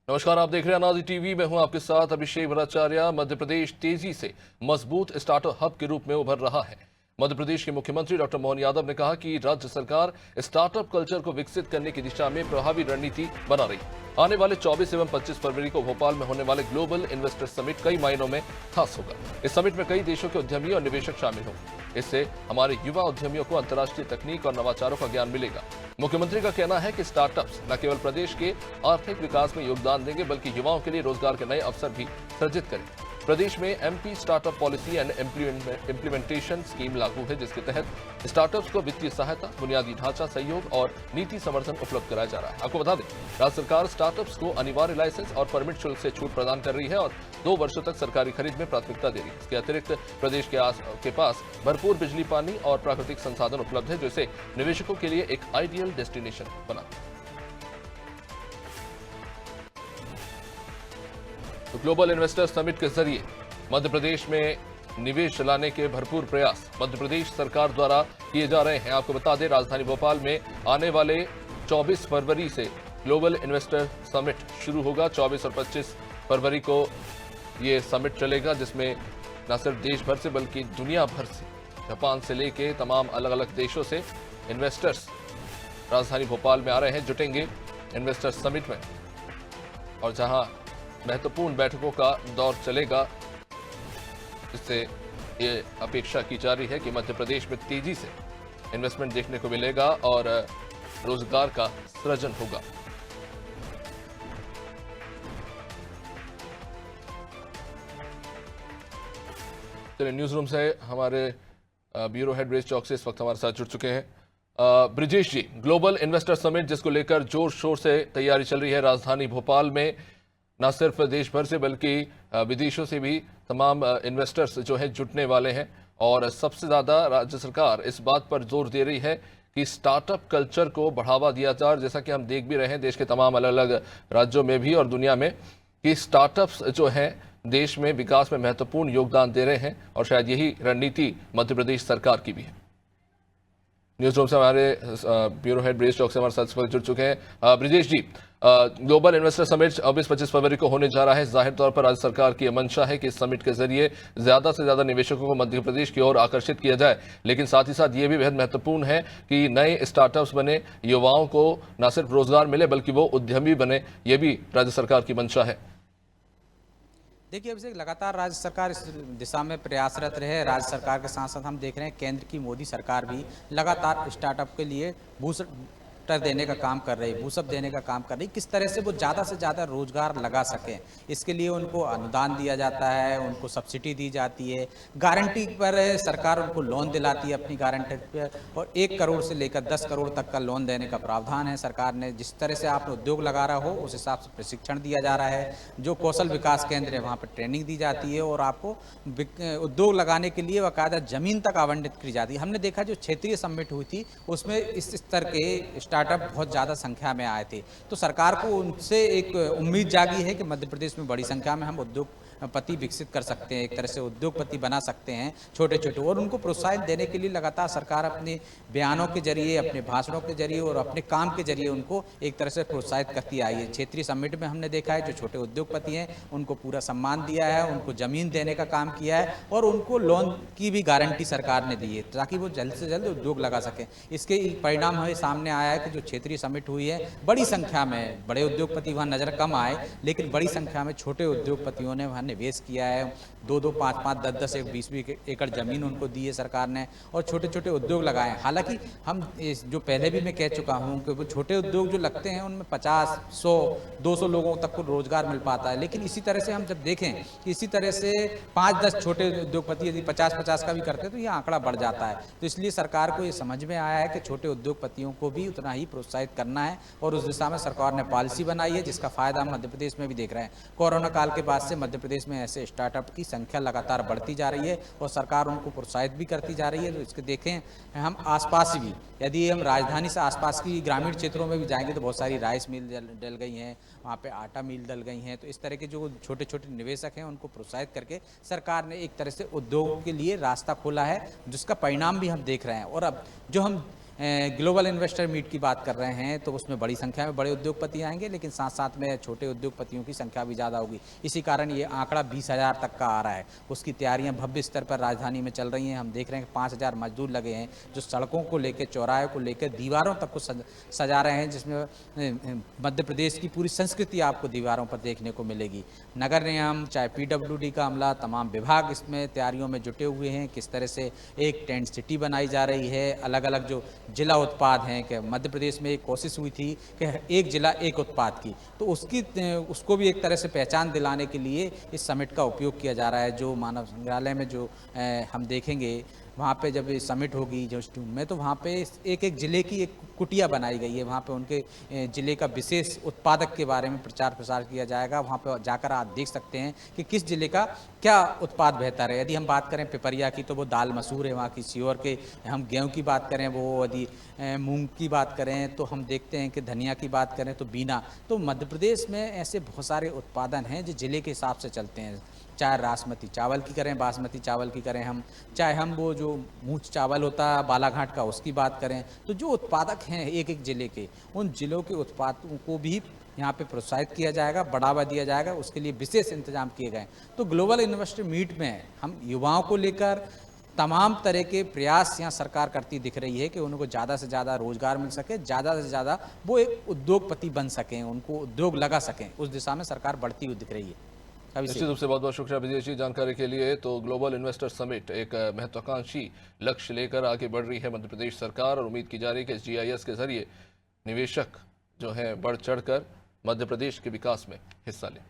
नमस्कार, आप देख रहे हैं अनाजी टीवी। मैं हूं आपके साथ अभिषेक भट्टाचार्य। मध्य प्रदेश तेजी से मजबूत स्टार्टअप हब के रूप में उभर रहा है। मध्य प्रदेश के मुख्यमंत्री डॉक्टर मोहन यादव ने कहा कि राज्य सरकार स्टार्टअप कल्चर को विकसित करने की दिशा में प्रभावी रणनीति बना रही है। आने वाले 24 एवं 25 फरवरी को भोपाल में होने वाले ग्लोबल इन्वेस्टर समिट कई मायनों में खास होगा। इस समिट में कई देशों के उद्यमी और निवेशक शामिल होंगे। इससे हमारे युवा उद्यमियों को अंतर्राष्ट्रीय तकनीक और नवाचारों का ज्ञान मिलेगा। मुख्यमंत्री का कहना है कि स्टार्टअप्स न केवल प्रदेश के आर्थिक विकास में योगदान देंगे, बल्कि युवाओं के लिए रोजगार के नए अवसर भी सृजित करेंगे। प्रदेश में MP startup policy and implementation scheme लागू है, जिसके तहत स्टार्टअप्स को वित्तीय सहायता, बुनियादी ढांचा सहयोग और नीति समर्थन उपलब्ध कराया जा रहा है। आपको बता दें, राज्य सरकार स्टार्टअप्स को अनिवार्य लाइसेंस और परमिट शुल्क से छूट प्रदान कर रही है और 2 वर्षों तक सरकारी खरीद में प्राथमिकता दे रही है। इसके अतिरिक्त प्रदेश के पास भरपूर बिजली, पानी और प्राकृतिक संसाधन उपलब्ध है, जो इसे निवेशकों के लिए एक आइडियल डेस्टिनेशन बनाता है। तो ग्लोबल इन्वेस्टर समिट के जरिए मध्य प्रदेश में निवेश लाने के भरपूर प्रयास मध्य प्रदेश सरकार द्वारा किए जा रहे हैं। आपको बता दें, राजधानी भोपाल में आने वाले 24 फरवरी से ग्लोबल इन्वेस्टर समिट शुरू होगा। 24 और 25 फरवरी को ये समिट चलेगा, जिसमें न सिर्फ देश भर से बल्कि दुनिया भर से, जापान से लेके तमाम अलग अलग देशों से इन्वेस्टर्स राजधानी भोपाल में आ रहे हैं, जुटेंगे इन्वेस्टर समिट में। और जहां महत्वपूर्ण बैठकों का दौर चलेगा, इससे ये अपेक्षा की जा रही है कि मध्य प्रदेश में तेजी से इन्वेस्टमेंट देखने को मिलेगा और रोजगार का सृजन होगा। चलिए, न्यूज रूम से हमारे ब्यूरो हेड ब्रिजेश चौक से इस वक्त हमारे साथ जुड़ चुके हैं। ब्रिजेश जी, ग्लोबल इन्वेस्टर समिट जिसको लेकर जोर शोर से तैयारी चल रही है राजधानी भोपाल में, न सिर्फ देश भर से बल्कि विदेशों से भी तमाम इन्वेस्टर्स जो है जुटने वाले हैं। और सबसे ज़्यादा राज्य सरकार इस बात पर जोर दे रही है कि स्टार्टअप कल्चर को बढ़ावा दिया जाए। जैसा कि हम देख भी रहे हैं देश के तमाम अलग अलग राज्यों में भी और दुनिया में, कि स्टार्टअप्स जो हैं देश में विकास में महत्वपूर्ण योगदान दे रहे हैं और शायद यही रणनीति मध्य प्रदेश सरकार की भी है। न्यूज रूम से हमारे ब्यूरो हेड ब्रिजेश चौक से हमारे साथ जुड़ चुके हैं। ब्रिजेश जी, ग्लोबल इन्वेस्टर समिट 24-25 फरवरी को होने जा रहा है। जाहिर तौर पर राज्य सरकार की मंशा है कि इस समिट के जरिए ज्यादा से ज्यादा निवेशकों को मध्य प्रदेश की ओर आकर्षित किया जाए, लेकिन साथ ही साथ ये भी बेहद महत्वपूर्ण है कि नए स्टार्टअप्स बने, युवाओं को न सिर्फ रोजगार मिले बल्कि वो उद्यमी बने। ये भी राज्य सरकार की मंशा है। देखिए, अभिषेक, लगातार राज्य सरकार इस दिशा में प्रयासरत रहे। राज्य सरकार के साथ साथ हम देख रहे हैं केंद्र की मोदी सरकार भी लगातार स्टार्टअप के लिए बूस्टर देने का काम कर रही है, बूस्टअप देने का काम कर रही है। किस तरह से वो ज़्यादा से ज़्यादा रोजगार लगा सकें, इसके लिए उनको अनुदान दिया जाता है, उनको सब्सिडी दी जाती है, गारंटी पर सरकार उनको लोन दिलाती है अपनी गारंटी पर, और 1 करोड़ से लेकर 10 करोड़ तक का लोन देने का प्रावधान है सरकार ने। जिस तरह से आपने उद्योग लगा रहा हो उस हिसाब से प्रशिक्षण दिया जा रहा है। जो कौशल विकास केंद्र है वहाँ पर ट्रेनिंग दी जाती है और आपको उद्योग लगाने के लिए बाकायदा जमीन तक आवंटित की जाती है। हमने देखा जो क्षेत्रीय समिट हुई थी उसमें इस स्तर के स्टार्टअप बहुत ज़्यादा संख्या में आए थे, तो सरकार को उनसे एक उम्मीद जागी है कि मध्य प्रदेश में बड़ी संख्या में हम उद्योगपति विकसित कर सकते हैं, एक तरह से उद्योगपति बना सकते हैं छोटे छोटे। और उनको प्रोत्साहित देने के लिए लगातार सरकार अपने बयानों के जरिए, अपने भाषणों के जरिए और अपने काम के जरिए उनको एक तरह से प्रोत्साहित करती आई है। क्षेत्रीय समिट में हमने देखा है जो छोटे उद्योगपति हैं उनको पूरा सम्मान दिया है, उनको जमीन देने का काम किया है और उनको लोन की भी गारंटी सरकार ने दी है ताकि वो जल्द से जल्द उद्योग लगा सकें। इसके परिणाम हमें सामने आया है कि जो क्षेत्रीय समिट हुई है बड़ी संख्या में बड़े उद्योगपति वहाँ नजर कम आए, लेकिन बड़ी संख्या में छोटे उद्योगपतियों ने वहाँ निवेश किया है। 2-2, 5-5, 10-10, 20-20 एकड़ जमीन उनको दी है सरकार ने और छोटे छोटे उद्योग लगाए हैं। हालांकि हम जो पहले भी मैं कह चुका हूँ कि वो छोटे उद्योग जो लगते हैं उनमें 50, 100, 200 लोगों तक को रोजगार मिल पाता है, लेकिन इसी तरह से हम जब देखें कि इसी तरह से 5-10 छोटे उद्योगपति यदि 50-50 का भी करते हैं तो ये आंकड़ा बढ़ जाता है। तो इसलिए सरकार को ये समझ में आया है कि छोटे उद्योगपतियों को भी उतना ही प्रोत्साहित करना है और उस दिशा में सरकार ने पॉलिसी बनाई है, जिसका फायदा हम मध्य प्रदेश में भी देख रहे हैं। कोरोना काल के बाद से मध्य प्रदेश में ऐसे स्टार्टअप की संख्या लगातार बढ़ती जा रही है और सरकार उनको प्रोत्साहित भी करती जा रही है। तो इसके देखें हम आसपास भी, यदि हम राजधानी से आसपास की ग्रामीण क्षेत्रों में भी जाएंगे तो बहुत सारी राइस मिल डल गई हैं, वहाँ पे आटा मिल डल गई हैं। तो इस तरह के जो छोटे छोटे निवेशक हैं उनको प्रोत्साहित करके सरकार ने एक तरह से उद्योग के लिए रास्ता खोला है, जिसका परिणाम भी हम देख रहे हैं। और अब जो हम ग्लोबल इन्वेस्टर मीट की बात कर रहे हैं तो उसमें बड़ी संख्या में बड़े उद्योगपति आएंगे, लेकिन साथ साथ में छोटे उद्योगपतियों की संख्या भी ज़्यादा होगी। इसी कारण ये आंकड़ा 20,000 तक का आ रहा है। उसकी तैयारियां भव्य स्तर पर राजधानी में चल रही हैं। हम देख रहे हैं कि 5,000 मजदूर लगे हैं जो सड़कों को लेकर, चौराहे को लेकर, दीवारों तक को सजा रहे हैं, जिसमें मध्य प्रदेश की पूरी संस्कृति आपको दीवारों पर देखने को मिलेगी। नगर निगम, चाहे PWD का अमला, तमाम विभाग इसमें तैयारियों में जुटे हुए हैं। किस तरह से एक टेंट सिटी बनाई जा रही है, अलग अलग जो जिला उत्पाद हैं, कि मध्य प्रदेश में एक कोशिश हुई थी कि एक जिला एक उत्पाद की, तो उसको भी एक तरह से पहचान दिलाने के लिए इस समिट का उपयोग किया जा रहा है। जो मानव संग्रहालय में जो हम देखेंगे, वहाँ पे जब ये समिट होगी जो जून में, तो वहाँ पे एक एक ज़िले की एक कुटिया बनाई गई है। वहाँ पे उनके ज़िले का विशेष उत्पादक के बारे में प्रचार प्रसार किया जाएगा। वहाँ पे जाकर आप देख सकते हैं कि किस ज़िले का क्या उत्पाद बेहतर है। यदि हम बात करें पिपरिया की तो वो दाल मसूर है वहाँ की, सीहोर के हम गेहूँ की बात करें, वो यदि मूंग की बात करें तो हम देखते हैं कि धनिया की बात करें तो बीना। तो मध्य प्रदेश में ऐसे बहुत सारे उत्पादन हैं जो ज़िले के हिसाब से चलते हैं। चाहे बासमती चावल की करें, बासमती चावल की करें हम, चाहे हम वो जो मूंछ चावल होता है बालाघाट का उसकी बात करें, तो जो उत्पादक हैं एक एक ज़िले के, उन ज़िलों के उत्पादों को भी यहाँ पे प्रोत्साहित किया जाएगा, बढ़ावा दिया जाएगा। उसके लिए विशेष इंतजाम किए गए। तो ग्लोबल इन्वेस्टर मीट में हम युवाओं को लेकर तमाम तरह के प्रयास यहाँ सरकार करती दिख रही है कि उनको ज़्यादा से ज़्यादा रोजगार मिल सके, ज़्यादा से ज़्यादा वो एक उद्योगपति बन सकें, उनको उद्योग लगा सकें। उस दिशा में सरकार बढ़ती हुई दिख रही है। निश्चित रूप से बहुत बहुत शुक्रिया विजय जी जानकारी के लिए। तो ग्लोबल इन्वेस्टर समिट एक महत्वाकांक्षी लक्ष्य लेकर आगे बढ़ रही है मध्य प्रदेश सरकार, और उम्मीद की जा रही है कि GIS के जरिए निवेशक जो है बढ़ चढ़कर मध्य प्रदेश के विकास में हिस्सा लें।